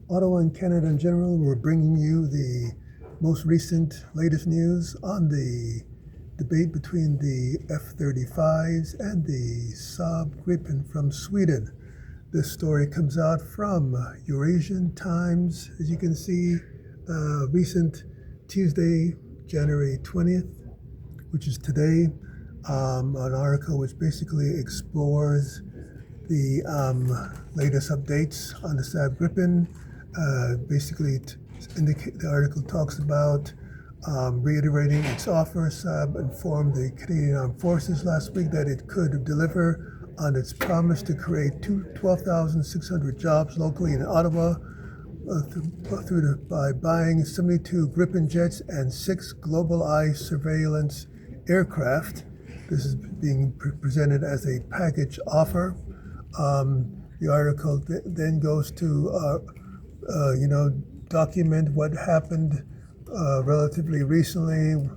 Ottawa and Canada in general, we're bringing you the most recent, latest news on the debate between the F-35s and the Saab-Gripen from Sweden. This story comes out from Eurasian Times, as you can see, recent Tuesday, January 20th, which is today, an article which basically explores the latest updates on the Saab-Gripen. The article talks about reiterating its offer. Saab informed the Canadian Armed Forces last week that it could deliver on its promise to create 12,600 jobs locally in Ottawa by buying 72 Gripen jets and 6 Global Eye surveillance aircraft. This is being presented as a package offer. The article then goes to document what happened relatively recently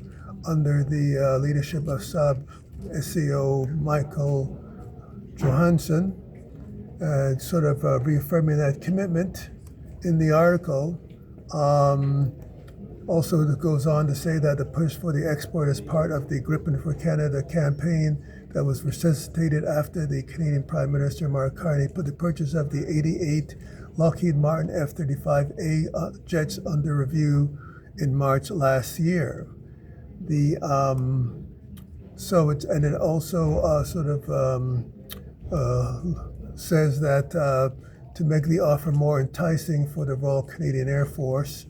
under the leadership of Saab SEO Michael Johansson, sort of reaffirming that commitment in the article. Also, it goes on to say that the push for the export is part of the Gripen for Canada campaign that was resuscitated after the Canadian Prime Minister Mark Carney put the purchase of the 88 Lockheed Martin F-35A jets under review in March last year. It also says that to make the offer more enticing for the Royal Canadian Air Force,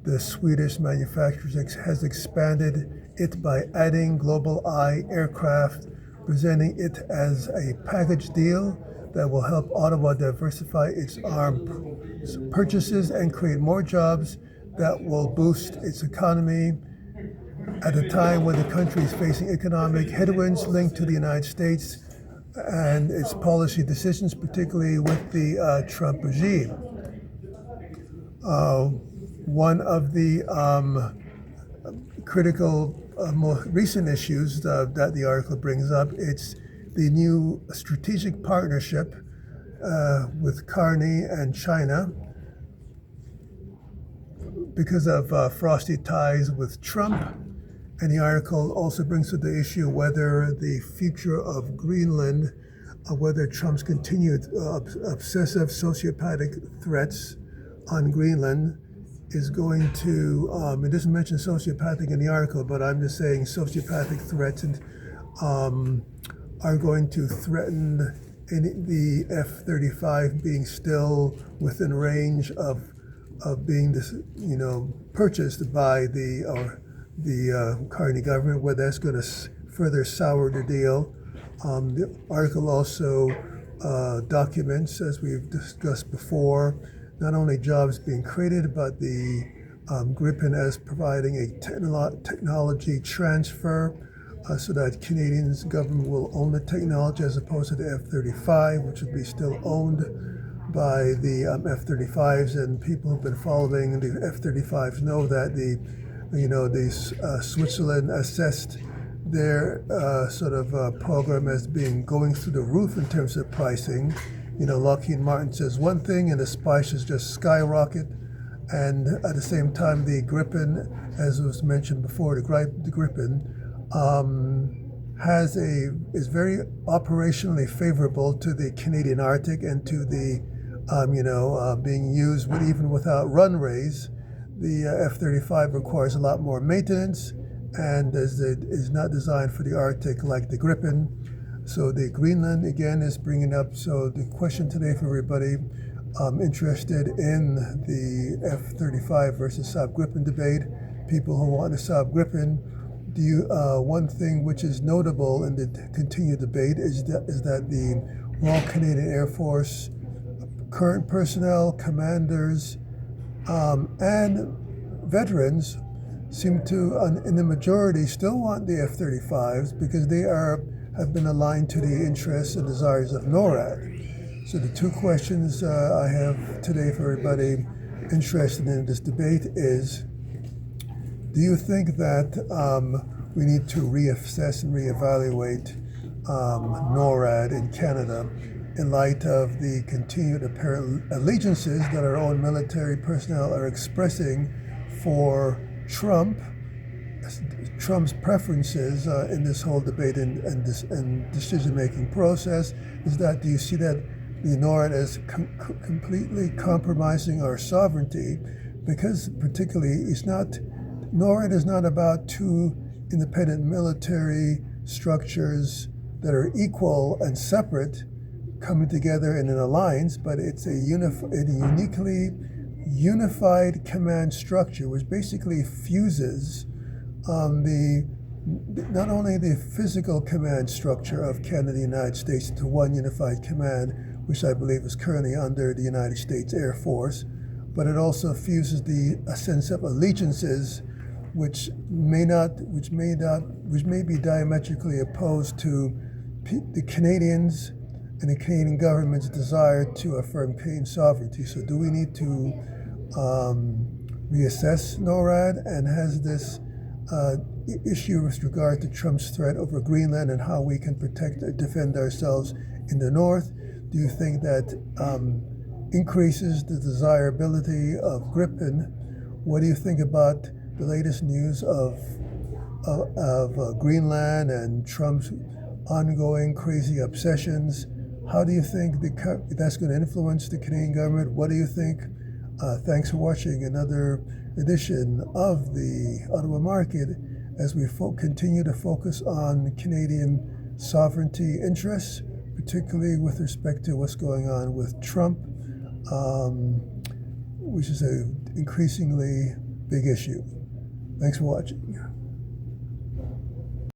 the Swedish manufacturer has expanded it by adding Global Eye aircraft, presenting it as a package deal that will help Ottawa diversify its armed purchases and create more jobs that will boost its economy at a time when the country is facing economic headwinds linked to the United States and its policy decisions, particularly with the Trump regime. One of the critical, more recent issues that the article brings up, it's the new strategic partnership with Carney and China because of frosty ties with Trump. And the article also brings up the issue whether the future of Greenland, whether Trump's continued obsessive sociopathic threats on Greenland is going to, it doesn't mention sociopathic in the article, but I'm just saying sociopathic threats are going to threaten the F-35 being still within range of being purchased by the Carney government, whether that's going to further sour the deal. The article also documents, as we've discussed before, not only jobs being created, but the Gripen as providing a technology transfer so that Canadians government will own the technology as opposed to the F-35, which would be still owned by the F-35s. And people who've been following the F-35s know that Switzerland assessed their program as being going through the roof in terms of pricing. Lockheed Martin says one thing and the prices just skyrocket. And at the same time, the Gripen, as was mentioned before, the Gripen is very operationally favorable to the Canadian Arctic and to the, being used even without runways. The F-35 requires a lot more maintenance and is not designed for the Arctic like the Gripen. So the Greenland, again, is bringing up. So the question today for everybody interested in the F-35 versus Saab-Gripen debate, people who want a Saab-Gripen, one thing which is notable in the continued debate is that the Royal Canadian Air Force current personnel, commanders, and veterans seem to, in the majority, still want the F-35s because they have been aligned to the interests and desires of NORAD. So the two questions I have today for everybody interested in this debate is, do you think that we need to reassess and reevaluate NORAD in Canada in light of the continued apparent allegiances that our own military personnel are expressing for Trump's preferences in this whole debate and decision-making process. Do you see that the NORAD as completely compromising our sovereignty? Because particularly, NORAD is not about two independent military structures that are equal and separate coming together in an alliance, but it's a uniquely unified command structure, which basically fuses not only the physical command structure of Canada and the United States into one unified command, which I believe is currently under the United States Air Force, but it also fuses a sense of allegiances, which may be diametrically opposed to the Canadians and the Canadian government's desire to affirm Canadian sovereignty. So do we need to reassess NORAD, and has this issue with regard to Trump's threat over Greenland and how we can protect or defend ourselves in the north, do you think that increases the desirability of Gripen? What do you think about the latest news of Greenland and Trump's ongoing crazy obsessions? How do you think that's going to influence the Canadian government? What do you think? Thanks for watching another edition of the Ottawa Market as we continue to focus on Canadian sovereignty interests, particularly with respect to what's going on with Trump, which is an increasingly big issue. Thanks for watching.